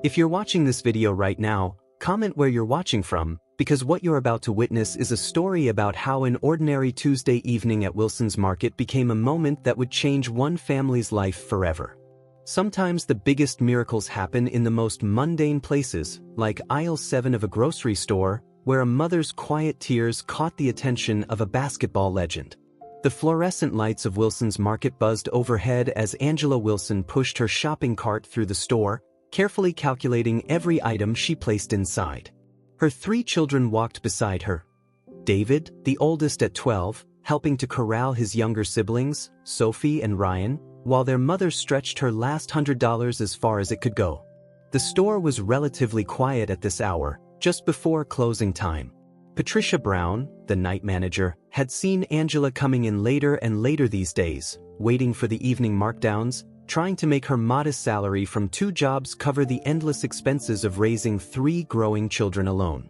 If you're watching this video right now, comment where you're watching from, because what you're about to witness is a story about how an ordinary Tuesday evening at Wilson's Market became a moment that would change one family's life forever. Sometimes the biggest miracles happen in the most mundane places, like aisle 7 of a grocery store, where a mother's quiet tears caught the attention of a basketball legend. The fluorescent lights of Wilson's Market buzzed overhead as Angela Wilson pushed her shopping cart through the store, carefully calculating every item she placed inside. Her 3 children walked beside her. David, the oldest at 12, helping to corral his younger siblings, Sophie and Ryan, while their mother stretched her last $100 as far as it could go. The store was relatively quiet at this hour, just before closing time. Patricia Brown, the night manager, had seen Angela coming in later and later these days, waiting for the evening markdowns, trying to make her modest salary from 2 jobs cover the endless expenses of raising 3 growing children alone.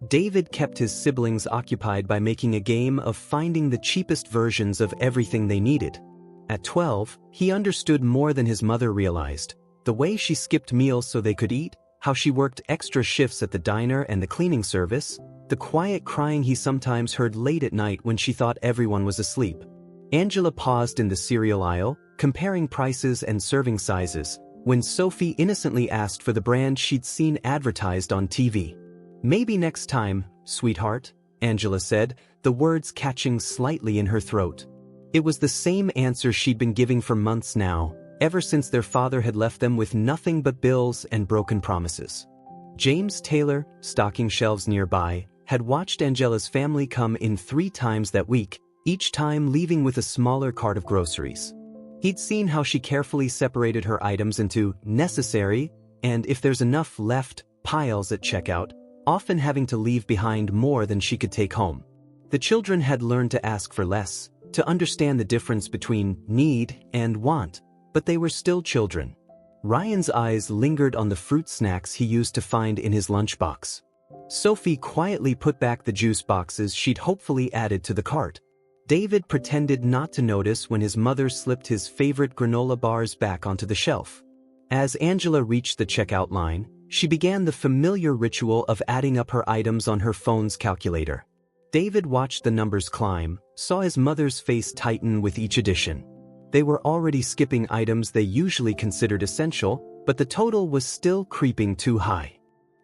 David kept his siblings occupied by making a game of finding the cheapest versions of everything they needed. At 12, he understood more than his mother realized: the way she skipped meals so they could eat, how she worked extra shifts at the diner and the cleaning service, the quiet crying he sometimes heard late at night when she thought everyone was asleep. Angela paused in the cereal aisle, comparing prices and serving sizes, when Sophie innocently asked for the brand she'd seen advertised on TV. "Maybe next time, sweetheart," Angela said, the words catching slightly in her throat. It was the same answer she'd been giving for months now, ever since their father had left them with nothing but bills and broken promises. James Taylor, stocking shelves nearby, had watched Angela's family come in 3 times that week, each time leaving with a smaller cart of groceries. He'd seen how she carefully separated her items into necessary and, if there's enough left, piles at checkout, often having to leave behind more than she could take home. The children had learned to ask for less, to understand the difference between need and want, but they were still children. Ryan's eyes lingered on the fruit snacks he used to find in his lunchbox. Sophie quietly put back the juice boxes she'd hopefully added to the cart. David pretended not to notice when his mother slipped his favorite granola bars back onto the shelf. As Angela reached the checkout line, she began the familiar ritual of adding up her items on her phone's calculator. David watched the numbers climb, saw his mother's face tighten with each addition. They were already skipping items they usually considered essential, but the total was still creeping too high.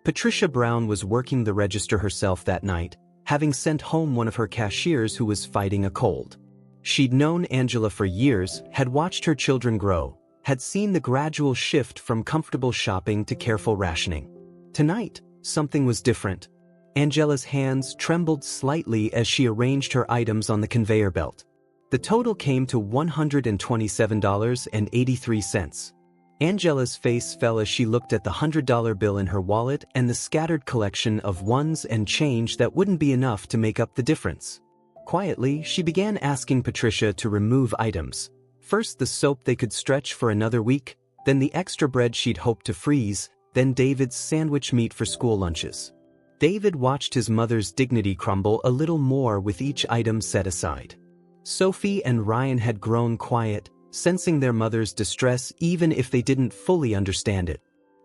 Patricia Brown was working the register herself that night, having sent home one of her cashiers who was fighting a cold. She'd known Angela for years, had watched her children grow, had seen the gradual shift from comfortable shopping to careful rationing. Tonight, something was different. Angela's hands trembled slightly as she arranged her items on the conveyor belt. The total came to $127.83. Angela's face fell as she looked at the $100 bill in her wallet and the scattered collection of ones and change that wouldn't be enough to make up the difference. Quietly, she began asking Patricia to remove items. First the soap they could stretch for another week, then the extra bread she'd hoped to freeze, then David's sandwich meat for school lunches. David watched his mother's dignity crumble a little more with each item set aside. Sophie and Ryan had grown quiet, sensing their mother's distress even if they didn't fully understand it.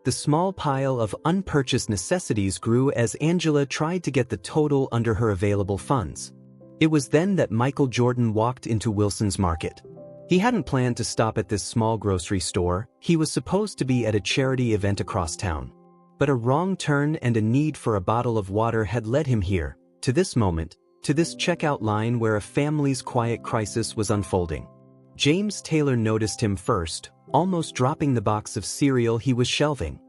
The small pile of unpurchased necessities grew as Angela tried to get the total under her available funds. It was then that Michael Jordan walked into Wilson's Market. He hadn't planned to stop at this small grocery store. He was supposed to be at a charity event across town. But a wrong turn and a need for a bottle of water had led him here, to this moment, to this checkout line where a family's quiet crisis was unfolding. James Taylor noticed him first, almost dropping the box of cereal he was shelving.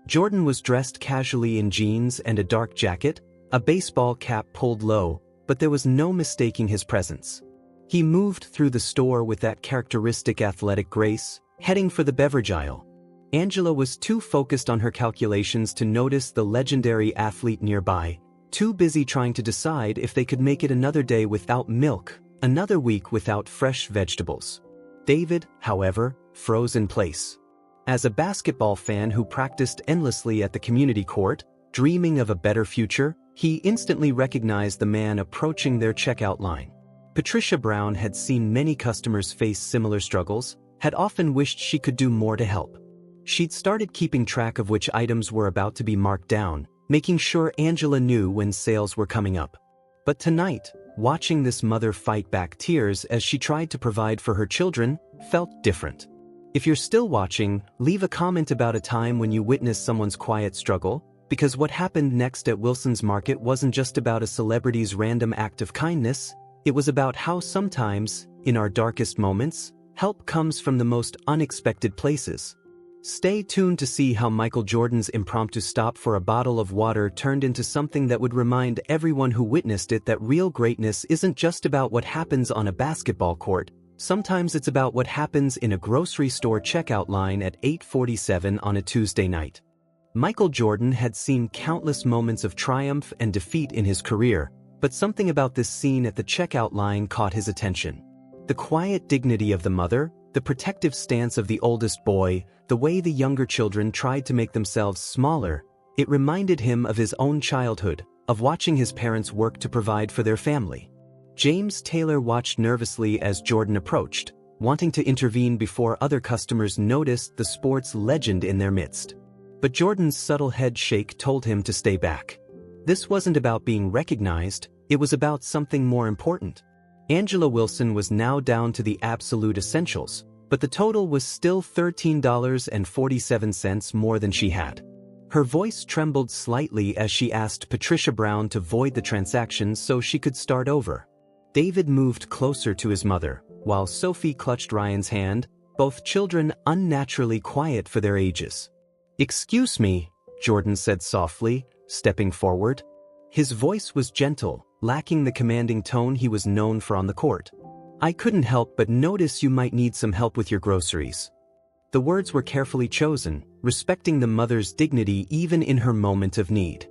Jordan was dressed casually in jeans and a dark jacket, a baseball cap pulled low, but there was no mistaking his presence. He moved through the store with that characteristic athletic grace, heading for the beverage aisle. Angela was too focused on her calculations to notice the legendary athlete nearby, too busy trying to decide if they could make it another day without milk, another week without fresh vegetables. David, however, froze in place. As a basketball fan who practiced endlessly at the community court, dreaming of a better future, he instantly recognized the man approaching their checkout line. Patricia Brown had seen many customers face similar struggles, had often wished she could do more to help. She'd started keeping track of which items were about to be marked down, making sure Angela knew when sales were coming up. But tonight, watching this mother fight back tears as she tried to provide for her children felt different. If you're still watching, leave a comment about a time when you witnessed someone's quiet struggle, because what happened next at Wilson's Market wasn't just about a celebrity's random act of kindness, it was about how sometimes, in our darkest moments, help comes from the most unexpected places. Stay tuned to see how Michael Jordan's impromptu stop for a bottle of water turned into something that would remind everyone who witnessed it that real greatness isn't just about what happens on a basketball court. Sometimes it's about what happens in a grocery store checkout line at 8:47 on a Tuesday night. Michael Jordan had seen countless moments of triumph and defeat in his career, but something about this scene at the checkout line caught his attention. The quiet dignity of the mother, the protective stance of the oldest boy, the way the younger children tried to make themselves smaller, it reminded him of his own childhood, of watching his parents work to provide for their family. James Taylor watched nervously as Jordan approached, wanting to intervene before other customers noticed the sports legend in their midst. But Jordan's subtle head shake told him to stay back. This wasn't about being recognized, it was about something more important. Angela Wilson was now down to the absolute essentials, but the total was still $13.47 more than she had. Her voice trembled slightly as she asked Patricia Brown to void the transaction so she could start over. David moved closer to his mother, while Sophie clutched Ryan's hand, both children unnaturally quiet for their ages. "Excuse me," Jordan said softly, stepping forward. His voice was gentle, lacking the commanding tone he was known for on the court. "I couldn't help but notice you might need some help with your groceries." The words were carefully chosen, respecting the mother's dignity even in her moment of need.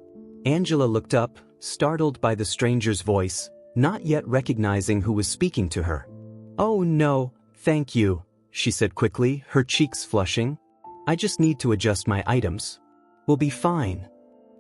Angela looked up, startled by the stranger's voice, not yet recognizing who was speaking to her. "Oh no, thank you," she said quickly, her cheeks flushing. "I just need to adjust my items. We'll be fine."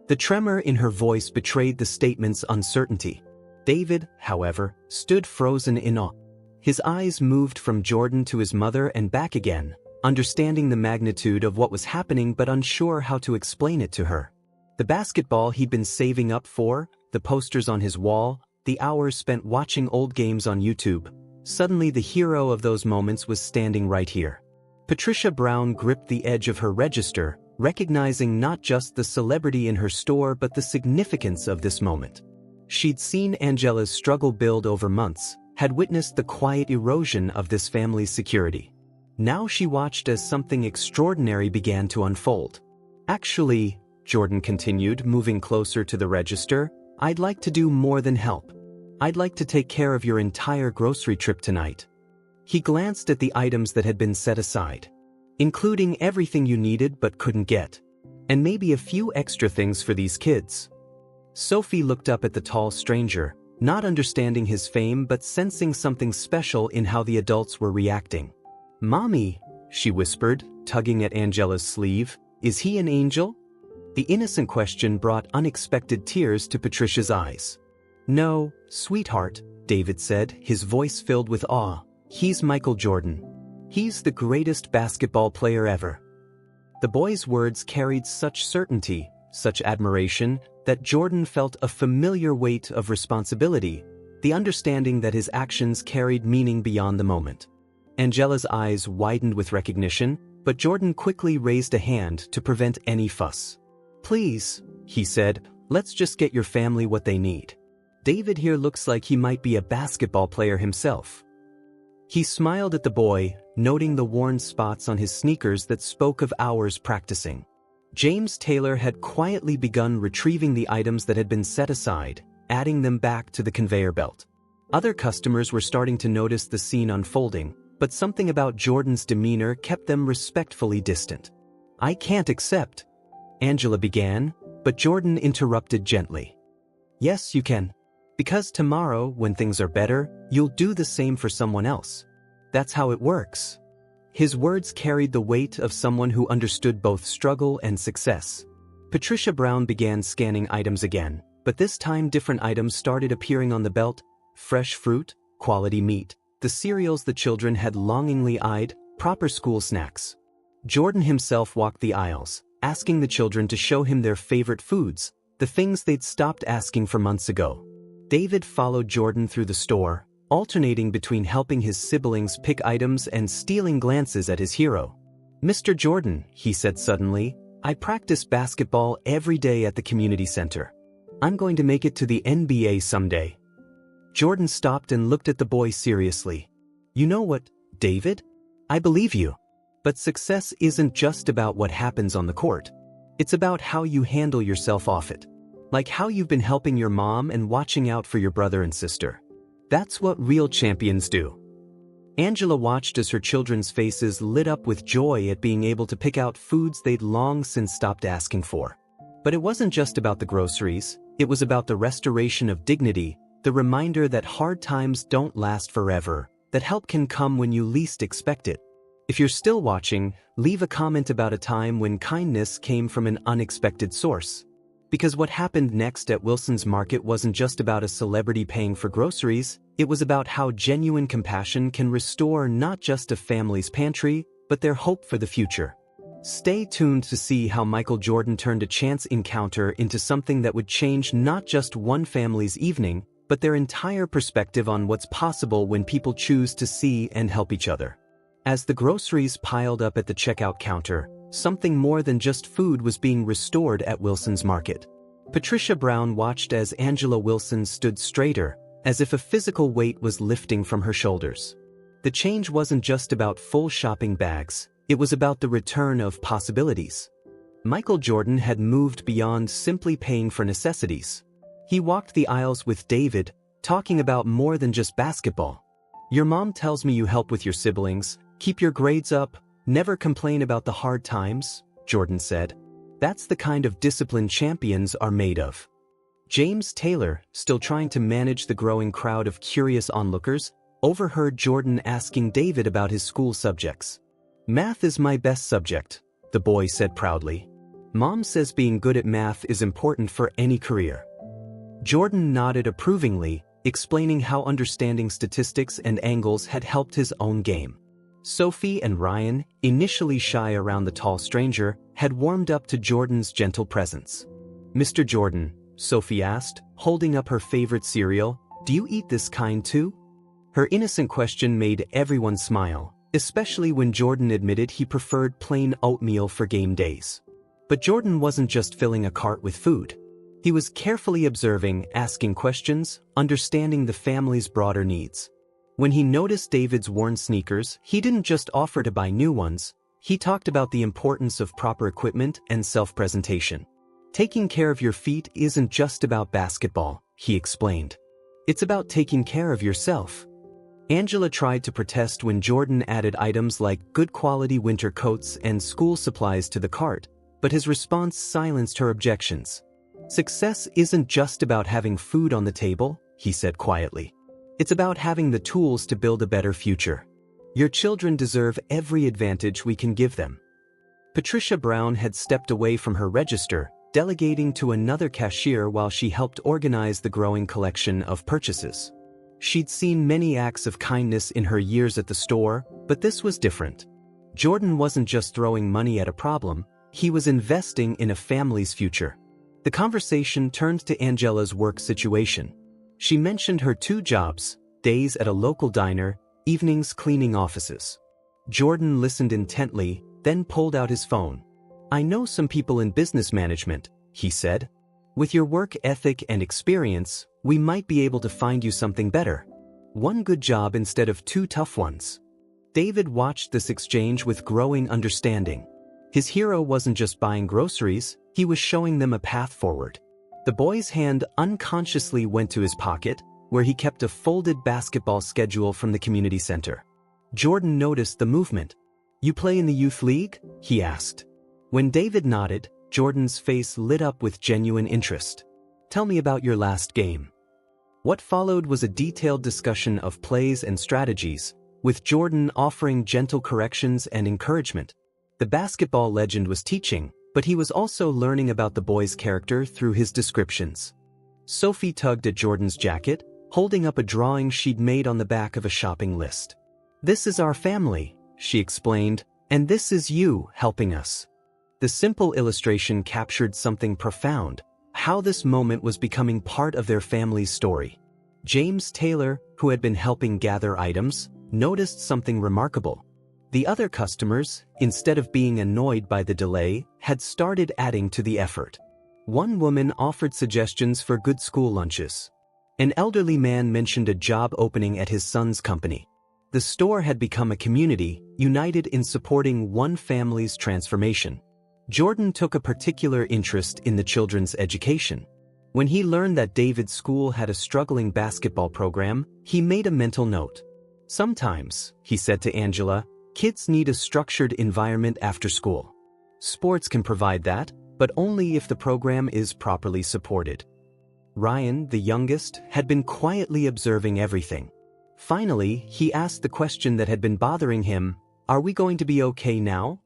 The tremor in her voice betrayed the statement's uncertainty. David, however, stood frozen in awe. His eyes moved from Jordan to his mother and back again, understanding the magnitude of what was happening but unsure how to explain it to her. The basketball he'd been saving up for, the posters on his wall, the hours spent watching old games on YouTube. Suddenly the hero of those moments was standing right here. Patricia Brown gripped the edge of her register, recognizing not just the celebrity in her store but the significance of this moment. She'd seen Angela's struggle build over months, had witnessed the quiet erosion of this family's security. Now she watched as something extraordinary began to unfold. "Actually," Jordan continued, moving closer to the register, "I'd like to do more than help. I'd like to take care of your entire grocery trip tonight." He glanced at the items that had been set aside, including everything you needed but couldn't get, and maybe a few extra things for these kids. Sophie looked up at the tall stranger, not understanding his fame but sensing something special in how the adults were reacting. "Mommy," she whispered, tugging at Angela's sleeve, "is he an angel?" The innocent question brought unexpected tears to Patricia's eyes. "No, sweetheart," David said, his voice filled with awe. "He's Michael Jordan. He's the greatest basketball player ever." The boy's words carried such certainty, such admiration, that Jordan felt a familiar weight of responsibility, the understanding that his actions carried meaning beyond the moment. Angela's eyes widened with recognition, but Jordan quickly raised a hand to prevent any fuss. "Please," he said, "let's just get your family what they need. David here looks like he might be a basketball player himself." He smiled at the boy, noting the worn spots on his sneakers that spoke of hours practicing. James Taylor had quietly begun retrieving the items that had been set aside, adding them back to the conveyor belt. Other customers were starting to notice the scene unfolding, but something about Jordan's demeanor kept them respectfully distant. "I can't accept," Angela began, but Jordan interrupted gently. "Yes, you can. Because tomorrow, when things are better, you'll do the same for someone else. That's how it works." His words carried the weight of someone who understood both struggle and success. Patricia Brown began scanning items again, but this time different items started appearing on the belt: fresh fruit, quality meat, the cereals the children had longingly eyed, proper school snacks. Jordan himself walked the aisles, asking the children to show him their favorite foods, the things they'd stopped asking for months ago. David followed Jordan through the store, alternating between helping his siblings pick items and stealing glances at his hero. "Mr. Jordan," he said suddenly, "I practice basketball every day at the community center. I'm going to make it to the NBA someday." Jordan stopped and looked at the boy seriously. "You know what, David? I believe you. But success isn't just about what happens on the court. It's about how you handle yourself off it. Like how you've been helping your mom and watching out for your brother and sister. That's what real champions do." Angela watched as her children's faces lit up with joy at being able to pick out foods they'd long since stopped asking for. But it wasn't just about the groceries, it was about the restoration of dignity, the reminder that hard times don't last forever, that help can come when you least expect it. If you're still watching, leave a comment about a time when kindness came from an unexpected source. Because what happened next at Wilson's Market wasn't just about a celebrity paying for groceries, it was about how genuine compassion can restore not just a family's pantry, but their hope for the future. Stay tuned to see how Michael Jordan turned a chance encounter into something that would change not just one family's evening, but their entire perspective on what's possible when people choose to see and help each other. As the groceries piled up at the checkout counter, something more than just food was being restored at Wilson's Market. Patricia Brown watched as Angela Wilson stood straighter, as if a physical weight was lifting from her shoulders. The change wasn't just about full shopping bags, it was about the return of possibilities. Michael Jordan had moved beyond simply paying for necessities. He walked the aisles with David, talking about more than just basketball. "Your mom tells me you help with your siblings, keep your grades up, never complain about the hard times," Jordan said. "That's the kind of discipline champions are made of." James Taylor, still trying to manage the growing crowd of curious onlookers, overheard Jordan asking David about his school subjects. "Math is my best subject," the boy said proudly. "Mom says being good at math is important for any career." Jordan nodded approvingly, explaining how understanding statistics and angles had helped his own game. Sophie and Ryan, initially shy around the tall stranger, had warmed up to Jordan's gentle presence. "Mr. Jordan," Sophie asked, holding up her favorite cereal, "do you eat this kind too?" Her innocent question made everyone smile, especially when Jordan admitted he preferred plain oatmeal for game days. But Jordan wasn't just filling a cart with food. He was carefully observing, asking questions, understanding the family's broader needs. When he noticed David's worn sneakers, he didn't just offer to buy new ones, he talked about the importance of proper equipment and self-presentation. "Taking care of your feet isn't just about basketball," he explained. "It's about taking care of yourself." Angela tried to protest when Jordan added items like good quality winter coats and school supplies to the cart, but his response silenced her objections. "Success isn't just about having food on the table," he said quietly. "It's about having the tools to build a better future. Your children deserve every advantage we can give them." Patricia Brown had stepped away from her register, delegating to another cashier while she helped organize the growing collection of purchases. She'd seen many acts of kindness in her years at the store, but this was different. Jordan wasn't just throwing money at a problem, he was investing in a family's future. The conversation turned to Angela's work situation. She mentioned her 2 jobs, days at a local diner, evenings cleaning offices. Jordan listened intently, then pulled out his phone. "I know some people in business management," he said. "With your work ethic and experience, we might be able to find you something better. One good job instead of 2 tough ones." David watched this exchange with growing understanding. His hero wasn't just buying groceries, he was showing them a path forward. The boy's hand unconsciously went to his pocket, where he kept a folded basketball schedule from the community center. Jordan noticed the movement. "You play in the youth league?" he asked. When David nodded, Jordan's face lit up with genuine interest. "Tell me about your last game." What followed was a detailed discussion of plays and strategies, with Jordan offering gentle corrections and encouragement. The basketball legend was teaching, but he was also learning about the boy's character through his descriptions. Sophie tugged at Jordan's jacket, holding up a drawing she'd made on the back of a shopping list. "This is our family," she explained, And this is you helping us. The simple illustration captured something profound, how this moment was becoming part of their family's story. James Taylor, who had been helping gather items, noticed something remarkable. The other customers, instead of being annoyed by the delay, had started adding to the effort. One woman offered suggestions for good school lunches. An elderly man mentioned a job opening at his son's company. The store had become a community, united in supporting one family's transformation. Jordan took a particular interest in the children's education. When he learned that David's school had a struggling basketball program, he made a mental note. Sometimes, he said to Angela, kids need a structured environment after school. Sports can provide that, but only if the program is properly supported. Ryan, the youngest, had been quietly observing everything. Finally, he asked the question that had been bothering him, "Are we going to be okay now?"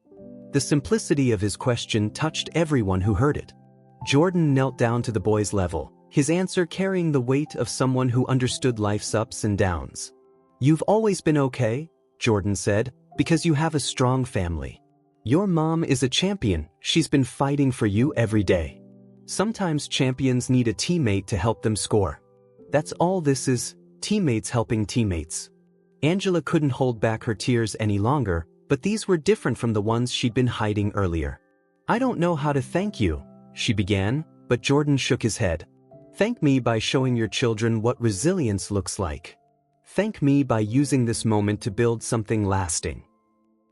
The simplicity of his question touched everyone who heard it. Jordan knelt down to the boy's level, his answer carrying the weight of someone who understood life's ups and downs. "You've always been okay," Jordan said, "because you have a strong family. Your mom is a champion, she's been fighting for you every day. Sometimes champions need a teammate to help them score. That's all this is, teammates helping teammates." Angela couldn't hold back her tears any longer, but these were different from the ones she'd been hiding earlier. "I don't know how to thank you," she began, but Jordan shook his head. "Thank me by showing your children what resilience looks like. Thank me by using this moment to build something lasting."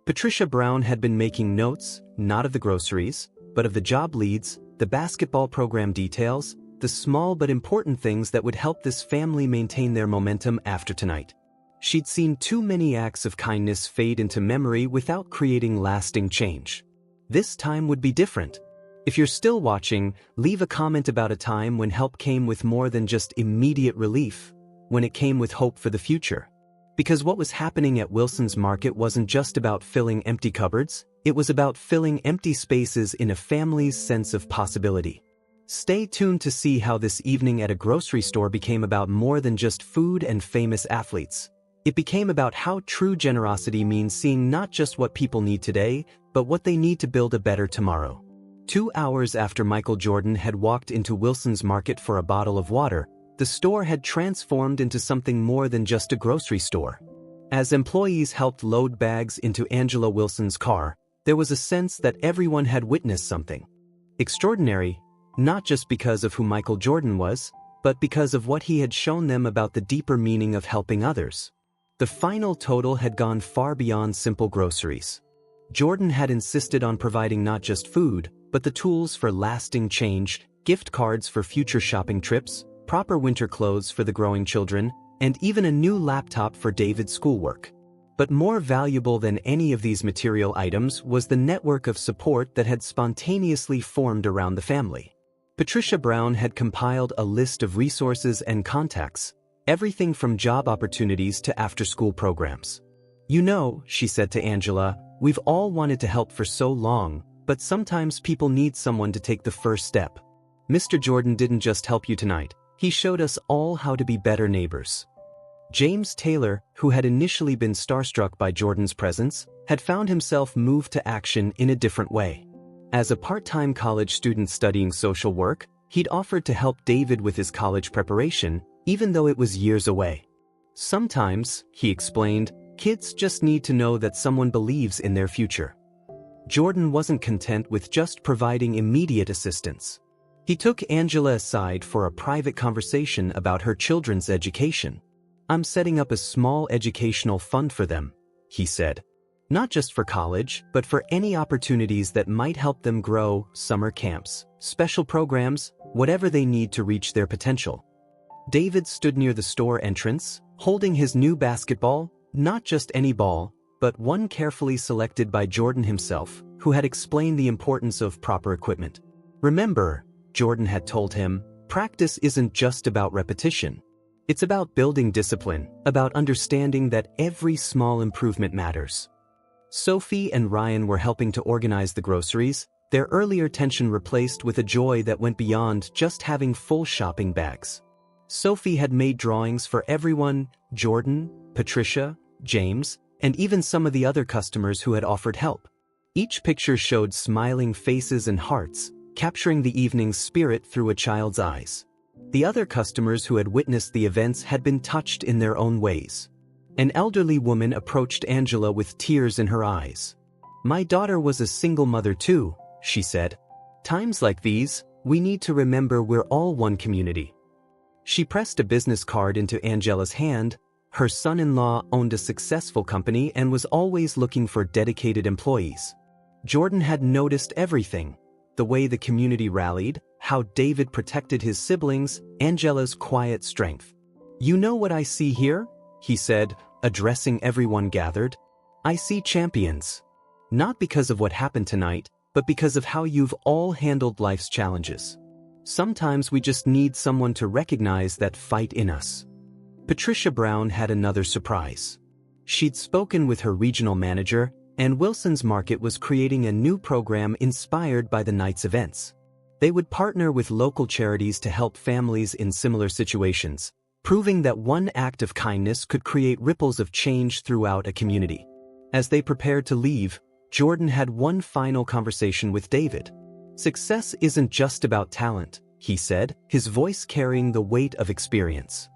Patricia Brown had been making notes, not of the groceries, but of the job leads, the basketball program details, the small but important things that would help this family maintain their momentum after tonight. She'd seen too many acts of kindness fade into memory without creating lasting change. This time would be different. If you're still watching, leave a comment about a time when help came with more than just immediate relief, when it came with hope for the future. Because what was happening at Wilson's Market wasn't just about filling empty cupboards, it was about filling empty spaces in a family's sense of possibility. Stay tuned to see how this evening at a grocery store became about more than just food and famous athletes. It became about how true generosity means seeing not just what people need today, but what they need to build a better tomorrow. 2 hours after Michael Jordan had walked into Wilson's Market for a bottle of water, the store had transformed into something more than just a grocery store. As employees helped load bags into Angela Wilson's car, there was a sense that everyone had witnessed something extraordinary, not just because of who Michael Jordan was, but because of what he had shown them about the deeper meaning of helping others. The final total had gone far beyond simple groceries. Jordan had insisted on providing not just food, but the tools for lasting change, gift cards for future shopping trips, proper winter clothes for the growing children, and even a new laptop for David's schoolwork. But more valuable than any of these material items was the network of support that had spontaneously formed around the family. Patricia Brown had compiled a list of resources and contacts, everything from job opportunities to after-school programs. "You know," she said to Angela, "we've all wanted to help for so long, but sometimes people need someone to take the first step. Mr. Jordan didn't just help you tonight, he showed us all how to be better neighbors." James Taylor, who had initially been starstruck by Jordan's presence, had found himself moved to action in a different way. As a part-time college student studying social work, he'd offered to help David with his college preparation, even though it was years away. "Sometimes," he explained, "kids just need to know that someone believes in their future." Jordan wasn't content with just providing immediate assistance. He took Angela aside for a private conversation about her children's education. "I'm setting up a small educational fund for them," he said. "Not just for college, but for any opportunities that might help them grow, summer camps, special programs, whatever they need to reach their potential." David stood near the store entrance, holding his new basketball, not just any ball, but one carefully selected by Jordan himself, who had explained the importance of proper equipment. "Remember," Jordan had told him, "practice isn't just about repetition. It's about building discipline, about understanding that every small improvement matters." Sophie and Ryan were helping to organize the groceries, their earlier tension replaced with a joy that went beyond just having full shopping bags. Sophie had made drawings for everyone: Jordan, Patricia, James, and even some of the other customers who had offered help. Each picture showed smiling faces and hearts, capturing the evening's spirit through a child's eyes. The other customers who had witnessed the events had been touched in their own ways. An elderly woman approached Angela with tears in her eyes. "My daughter was a single mother too," she said. "Times like these, we need to remember we're all one community." She pressed a business card into Angela's hand. Her son-in-law owned a successful company and was always looking for dedicated employees. Jordan had noticed everything: the way the community rallied, how David protected his siblings, Angela's quiet strength. "You know what I see here?" he said, addressing everyone gathered. "I see champions. Not because of what happened tonight, but because of how you've all handled life's challenges. Sometimes we just need someone to recognize that fight in us." Patricia Brown had another surprise. She'd spoken with her regional manager, and Wilson's Market was creating a new program inspired by the night's events. They would partner with local charities to help families in similar situations, proving that one act of kindness could create ripples of change throughout a community. As they prepared to leave, Jordan had one final conversation with David. "Success isn't just about talent," he said, his voice carrying the weight of experience.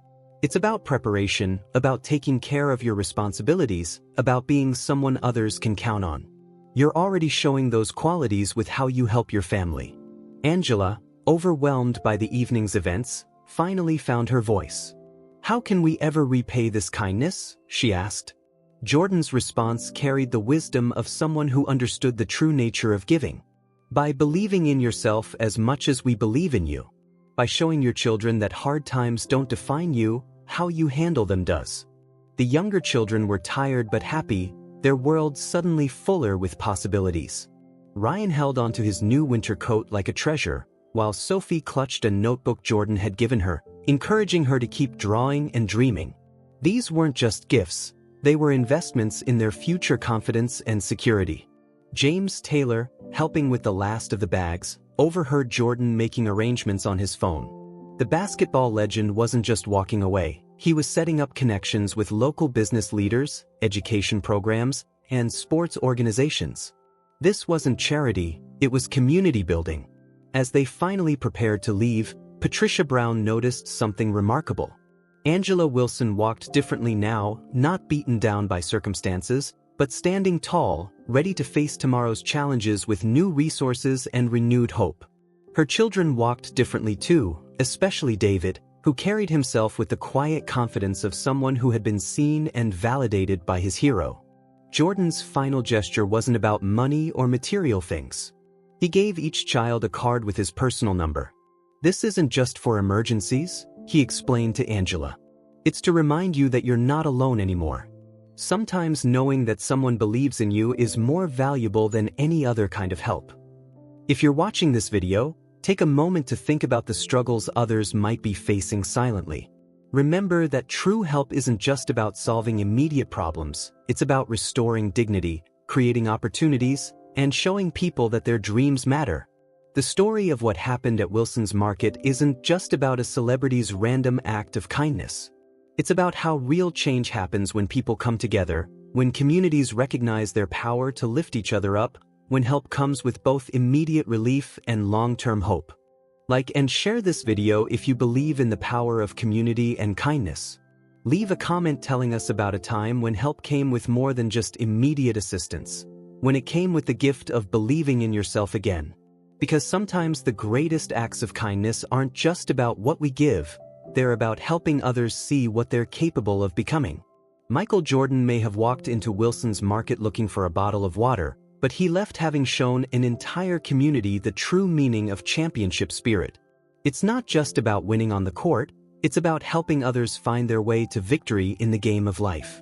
"It's about preparation, about taking care of your responsibilities, about being someone others can count on. You're already showing those qualities with how you help your family." Angela, overwhelmed by the evening's events, finally found her voice. "How can we ever repay this kindness?" she asked. Jordan's response carried the wisdom of someone who understood the true nature of giving. "By believing in yourself as much as we believe in you. By showing your children that hard times don't define you, how you handle them does." The younger children were tired but happy, their world suddenly fuller with possibilities. Ryan held onto his new winter coat like a treasure, while Sophie clutched a notebook Jordan had given her, encouraging her to keep drawing and dreaming. These weren't just gifts, they were investments in their future confidence and security. James Taylor, helping with the last of the bags, overheard Jordan making arrangements on his phone. The basketball legend wasn't just walking away, he was setting up connections with local business leaders, education programs, and sports organizations. This wasn't charity, it was community building. As they finally prepared to leave, Patricia Brown noticed something remarkable. Angela Wilson walked differently now, not beaten down by circumstances, but standing tall, ready to face tomorrow's challenges with new resources and renewed hope. Her children walked differently too, especially David, who carried himself with the quiet confidence of someone who had been seen and validated by his hero. Jordan's final gesture wasn't about money or material things. He gave each child a card with his personal number. "This isn't just for emergencies," he explained to Angela. "It's to remind you that you're not alone anymore. Sometimes knowing that someone believes in you is more valuable than any other kind of help." If you're watching this video, take a moment to think about the struggles others might be facing silently. Remember that true help isn't just about solving immediate problems, it's about restoring dignity, creating opportunities, and showing people that their dreams matter. The story of what happened at Wilson's Market isn't just about a celebrity's random act of kindness. It's about how real change happens when people come together, when communities recognize their power to lift each other up, when help comes with both immediate relief and long-term hope. Like and share this video if you believe in the power of community and kindness. Leave a comment telling us about a time when help came with more than just immediate assistance, when it came with the gift of believing in yourself again. Because sometimes the greatest acts of kindness aren't just about what we give, they're about helping others see what they're capable of becoming. Michael Jordan may have walked into Wilson's Market looking for a bottle of water, but he left having shown an entire community the true meaning of championship spirit. It's not just about winning on the court, it's about helping others find their way to victory in the game of life.